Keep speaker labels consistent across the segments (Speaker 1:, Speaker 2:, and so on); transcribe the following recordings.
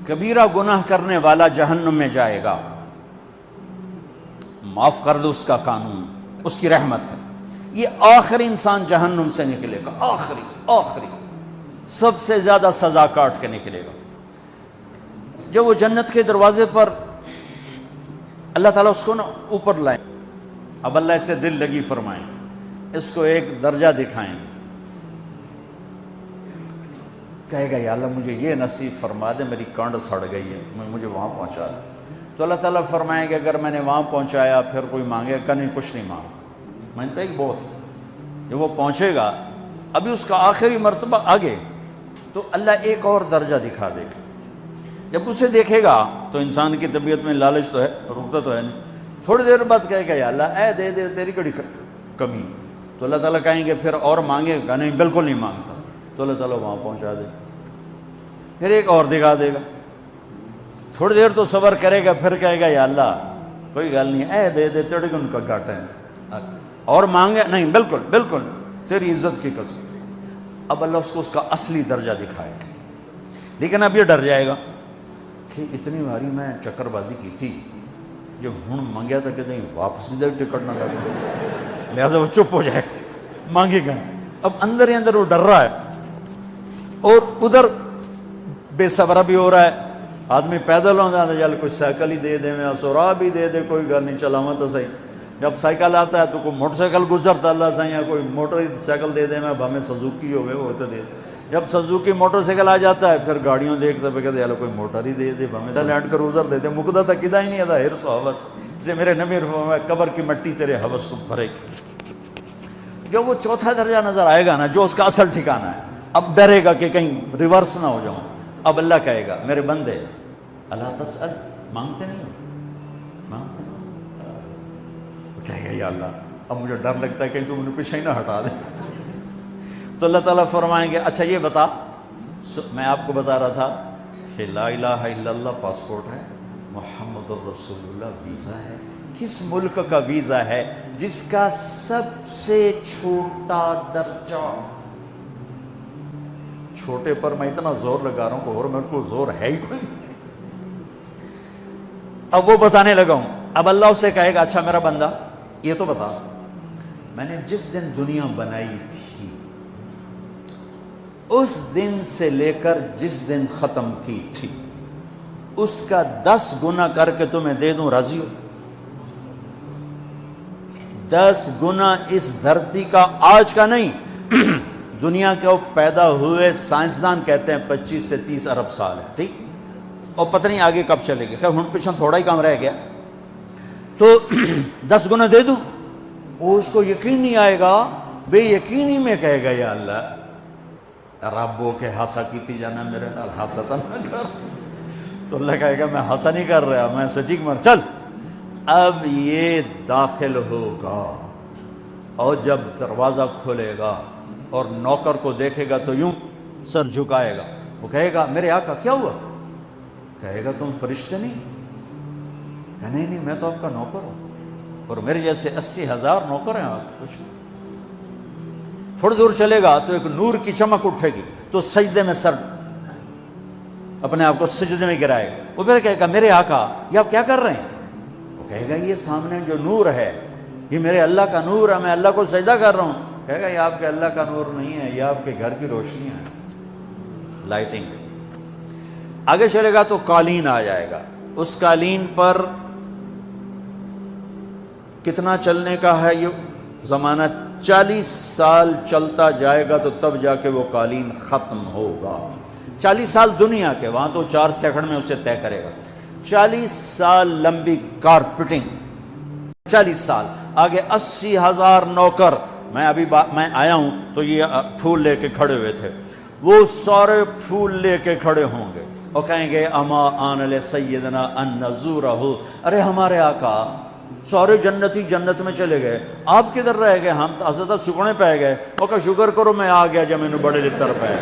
Speaker 1: کبیرہ گناہ کرنے والا جہنم میں جائے گا، معاف کر دو، اس کا قانون، اس کی رحمت ہے، یہ آخری انسان جہنم سے نکلے گا، آخری سب سے زیادہ سزا کاٹ کے نکلے گا۔ جب وہ جنت کے دروازے پر اللہ تعالیٰ اس کو نا اوپر لائیں، اب اللہ اسے دل لگی فرمائیں، اس کو ایک درجہ دکھائیں، کہے گا یا اللہ مجھے یہ نصیب فرما دے، میری کانڈ سڑ گئی ہے، مجھے وہاں پہنچا دے۔ تو اللہ تعالیٰ فرمائیں کہ اگر میں نے وہاں پہنچایا پھر کوئی مانگے گا نہیں، کچھ نہیں مانگتا، مانتا ہی بہت۔ جب وہ پہنچے گا ابھی اس کا آخری مرتبہ آگے، تو اللہ ایک اور درجہ دکھا دے گا۔ جب اسے دیکھے گا تو انسان کی طبیعت میں لالچ تو ہے، رکتا تو ہے نہیں، تھوڑی دیر بعد کہے گا یا اللہ اے دے دے، تیری کڑی کمی۔ تو اللہ تعالیٰ کہیں گے پھر اور مانگے گا؟ نہیں، بالکل نہیں مانگتا۔ تو اللہ تعالیٰ وہاں پہنچا دے، پھر ایک اور دکھا دے گا، تھوڑی دیر تو صبر کرے گا، پھر کہے گا یا اللہ کوئی گل نہیں، اے دے دے، تیرے کو ان کا گھاٹا ہے، اور مانگے؟ نہیں، بالکل تیری عزت کی قسم۔ اب اللہ اس کو اس کا اصلی درجہ دکھائے گا، لیکن اب یہ ڈر جائے گا کہ اتنی باری میں چکر بازی کی تھی، جو ہوں منگیا تھا کہ نہیں واپس دے ٹکٹ نہ لگے، لہٰذا وہ چپ ہو جائے گا، مانگے گا۔ اب اندر ہی اندر وہ ڈر رہا ہے، اور ادھر بے صبرا بھی ہو رہا ہے، آدمی پیدل ہو جاتا ہے، چل کوئی سائیکل ہی دے دے، میں سورا بھی دے دے، کوئی گل نہیں، چلاواں تو صحیح۔ جب سائیکل آتا ہے تو کوئی موٹر سائیکل گزرتا اللہ صحیح ہے، کوئی موٹر سائیکل دے دے، میں بھامے سزوکی ہوئے وہ تو دے دے۔ جب سزوکی موٹر سائیکل آ جاتا ہے پھر گاڑیوں دیکھتا پہ کہتے ہیں کوئی موٹر ہی دے دے، بھامے لینڈ کروزر دے دے، مقدہ تھا کدا ہی نہیں آتا، حرص و حوث۔ اس لیے میرے نبی فرمایا قبر کی مٹی تیرے حوث کو بھرے گی۔ جب وہ چوتھا درجہ نظر آئے گا نا، جو اس کا اصل ٹھکانہ ہے، اب ڈرے گا کہ کہیں ریورس نہ ہو جاؤں۔ اب اللہ کہے گا میرے بندے اللہ تسأل، مانگتے نہیں ہو، مانگتے نہیں، کہے گا یا اللہ اب مجھے ڈر لگتا ہے کہ تم مجھے پیچھے ہی نہ ہٹا دے۔ تو اللہ تعالیٰ فرمائیں گے اچھا یہ بتا، میں آپ کو بتا رہا تھا کہ لا الہ الا اللہ پاسپورٹ ہے، محمد الرسول اللہ ویزا ہے۔ کس ملک کا ویزا ہے؟ جس کا سب سے چھوٹا درجہ، چھوٹے پر میں اتنا زور لگا رہا ہوں کہ اور میرے کو زور ہے ہی کوئی۔ اب وہ بتانے لگا ہوں، اب اللہ اسے کہے گا اچھا میرا بندہ یہ تو بتا، میں نے جس دن دنیا بنائی تھی اس دن سے لے کر جس دن ختم کی تھی اس کا 10 گنا کر کے تمہیں دے دوں، راضی ہو؟ 10 گنا اس دھرتی کا، آج کا نہیں، دنیا کے وہ پیدا ہوئے سائنسدان کہتے ہیں 25 سے 30 ارب سال ہے، ٹھیک، اور پتہ نہیں آگے کب چلے گی، خیر ہن پیچھے تھوڑا ہی کام رہ گیا، تو 10 گنا دے دوں؟ وہ اس کو یقین نہیں آئے گا، بے یقینی میں کہے گا یا اللہ ربو کے ہاسا کیتی جانا میرے نال، ہاسا تو نہ کر۔ تو اللہ کہے گا میں ہاسا نہیں کر رہا، میں سچی مر، چل اب یہ داخل ہوگا، اور جب دروازہ کھولے گا اور نوکر کو دیکھے گا تو یوں سر جھکائے گا، وہ کہے گا میرے آقا کیا ہوا؟ کہے گا تم فرشتے نہیں؟ کہ نہیں میں تو آپ کا نوکر ہوں، اور میرے جیسے 80,000 نوکر ہیں آپ کچھ۔ تھوڑی دور چلے گا تو ایک نور کی چمک اٹھے گی، تو سجدے میں سر اپنے آپ کو سجدے میں گرائے گا، وہ پھر کہے گا میرے آقا یہ آپ کیا کر رہے ہیں؟ وہ کہے گا یہ سامنے جو نور ہے یہ میرے اللہ کا نور ہے، میں اللہ کو سجدہ کر رہا ہوں۔ کہے گا یہ آپ کے اللہ کا نور نہیں ہے، یہ آپ کے گھر کی روشنی ہے، لائٹنگ۔ آگے چلے گا تو قالین آ جائے گا، اس قالین پر کتنا چلنے کا ہے یہ زمانہ؟ 40 سال چلتا جائے گا تو تب جا کے وہ قالین ختم ہوگا۔ 40 سال دنیا کے، وہاں تو 4 سیکنڈ میں اسے طے کرے گا۔ 40 سال لمبی کارپیٹنگ، 40 سال آگے 80,000 نوکر، میں آیا ہوں تو یہ پھول لے کے کھڑے ہوئے تھے، وہ سارے پھول لے کے کھڑے ہوں گے اور کہیں گے اما آن لسیدنا ان نزورہ، ارے ہمارے آقا سارے جنتی جنت میں چلے گئے، آپ کدھر رہ گئے؟ ہم تو حضرت سکنے پہ گئے۔ وہ کہ شکر کرو میں آ گیا جب میں نے بڑے لتر پہ۔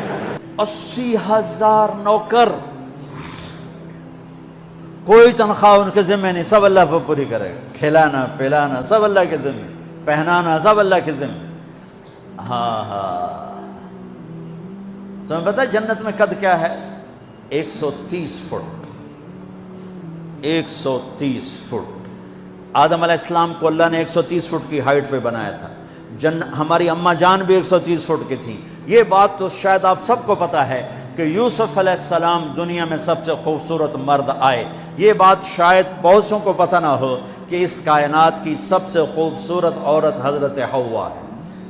Speaker 1: 80,000 نوکر، کوئی تنخواہ ان کے ذمہ نہیں، سب اللہ پر پوری کرے گا، کھلانا پلانا سب اللہ کے ذمہ، پہنانا سب اللہ کے ذمہ۔ ہاں تمہیں پتہ ہے جنت میں قد کیا ہے؟ 130 فٹ 130 فٹ آدم علیہ السلام کو اللہ نے 130 فٹ کی ہائٹ پہ بنایا تھا. ہماری اماں جان بھی 130 فٹ کی تھی. یہ بات تو شاید آپ سب کو پتا ہے کہ یوسف علیہ السلام دنیا میں سب سے خوبصورت مرد آئے. یہ بات شاید بہت سوں کو پتہ نہ ہو کہ اس کائنات کی سب سے خوبصورت عورت حضرت حوا ہے.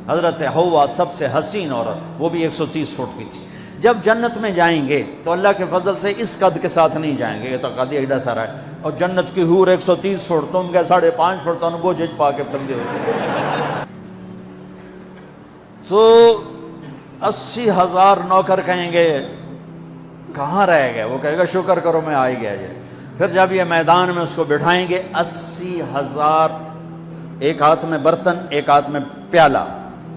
Speaker 1: حضرت حوا سب سے حسین عورت، وہ بھی 130 فٹ کی تھی. جب جنت میں جائیں گے تو اللہ کے فضل سے اس قد کے ساتھ نہیں جائیں گے، یہ تو قد ایڈا سارا ہے، اور جنت کی حور 130 فٹ، تم کے 5.5 فٹ تو وہ جج پا کے پندے ہوتے. تو 80,000 نوکر کہیں گے کہاں رہ گئے؟ وہ کہے گا شکر کرو میں آ ہی گیا. پھر جب یہ میدان میں اس کو بٹھائیں گے، 80,000، ایک ہاتھ میں برتن ایک ہاتھ میں پیالہ،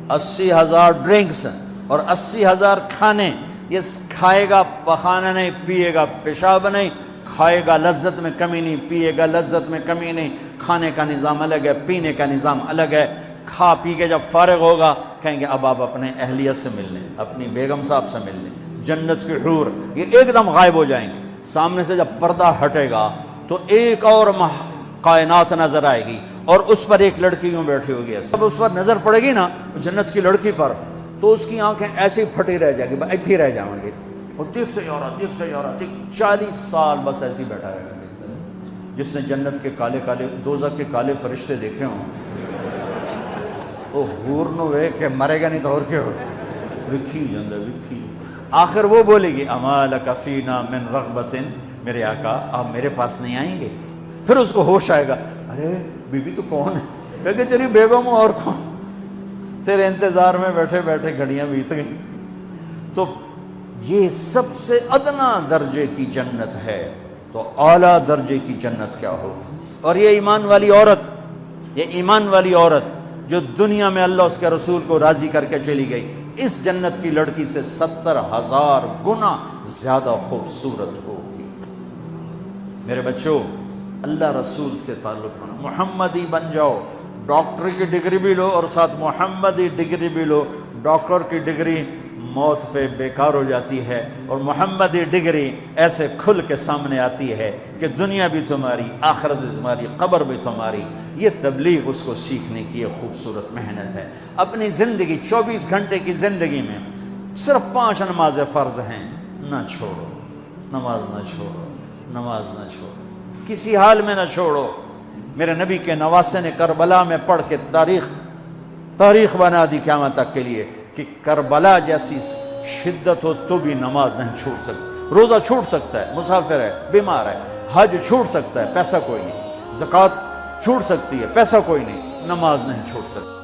Speaker 1: 80,000 ڈرنکس اور 80,000 کھانے. یہ کھائے گا پخانا نہیں، پیے گا پیشاب نہیں، کھائے گا لذت میں کمی نہیں، پیے گا لذت میں کمی نہیں. کھانے کا نظام الگ ہے، پینے کا نظام الگ ہے. کھا پی کے جب فارغ ہوگا کہیں گے اب آپ اپنے اہلیت سے مل لیں، اپنی بیگم صاحب سے مل لیں. جنت کی حور یہ ایک دم غائب ہو جائیں گے. سامنے سے جب پردہ ہٹے گا تو ایک اور کائنات نظر آئے گی، اور اس پر ایک لڑکی یوں بیٹھی ہوگی. سب اس پر نظر پڑے گی نا جنت کی لڑکی پر، تو اس کی آنکھیں ایسی پھٹی رہ جائیں گی، ایتھی ہی رہ جائیں گی. وہ دیکھتے جا رہا 40 سال بس ایسی بیٹھا رہے گا. جس نے جنت کے کالے کالے دوزخ کے کالے فرشتے دیکھے ہوں، وہ حور نو وے کہ مرے گا نہیں تو اور کیا ہو، وکھی جاندہ وکھی. آخر وہ بولے گی اما لک فینا من رغبت، میرے آقا آپ میرے پاس نہیں آئیں گے؟ پھر اس کو ہوش آئے گا، ارے بی بی تو کون ہے؟ کہتے تیری بیگم ہوں اور کون، تیرے انتظار میں بیٹھے بیٹھے گھڑیاں بیت گئیں. تو یہ سب سے ادنا درجے کی جنت ہے، تو اعلیٰ درجے کی جنت کیا ہوگی؟ اور یہ ایمان والی عورت، یہ ایمان والی عورت جو دنیا میں اللہ اس کے رسول کو راضی کر کے چلی گئی، اس جنت کی لڑکی سے 70,000 گنا زیادہ خوبصورت ہوگی. میرے بچوں، اللہ رسول سے تعلق بنا، محمدی بن جاؤ. ڈاکٹر کی ڈگری بھی لو اور ساتھ محمدی ڈگری بھی لو. ڈاکٹر کی ڈگری موت پہ بیکار ہو جاتی ہے، اور محمدی ڈگری ایسے کھل کے سامنے آتی ہے کہ دنیا بھی تمہاری، آخرت بھی تمہاری، قبر بھی تمہاری. یہ تبلیغ اس کو سیکھنے کی ایک خوبصورت محنت ہے. اپنی زندگی 24 گھنٹے کی زندگی میں صرف 5 نمازیں فرض ہیں، نہ چھوڑو. نماز نہ چھوڑو، نماز نہ چھوڑو، کسی حال میں نہ چھوڑو. میرے نبی کے نواسے نے کربلا میں پڑھ کے تاریخ بنا دی قیامت تک کے لیے کہ کربلا جیسی شدت ہو تو بھی نماز نہیں چھوڑ سکتا. روزہ چھوٹ سکتا ہے، مسافر ہے، بیمار ہے. حج چھوٹ سکتا ہے، پیسہ کوئی نہیں. زکوٰۃ چھوٹ سکتی ہے، پیسہ کوئی نہیں. نماز نہیں چھوڑ سکتا.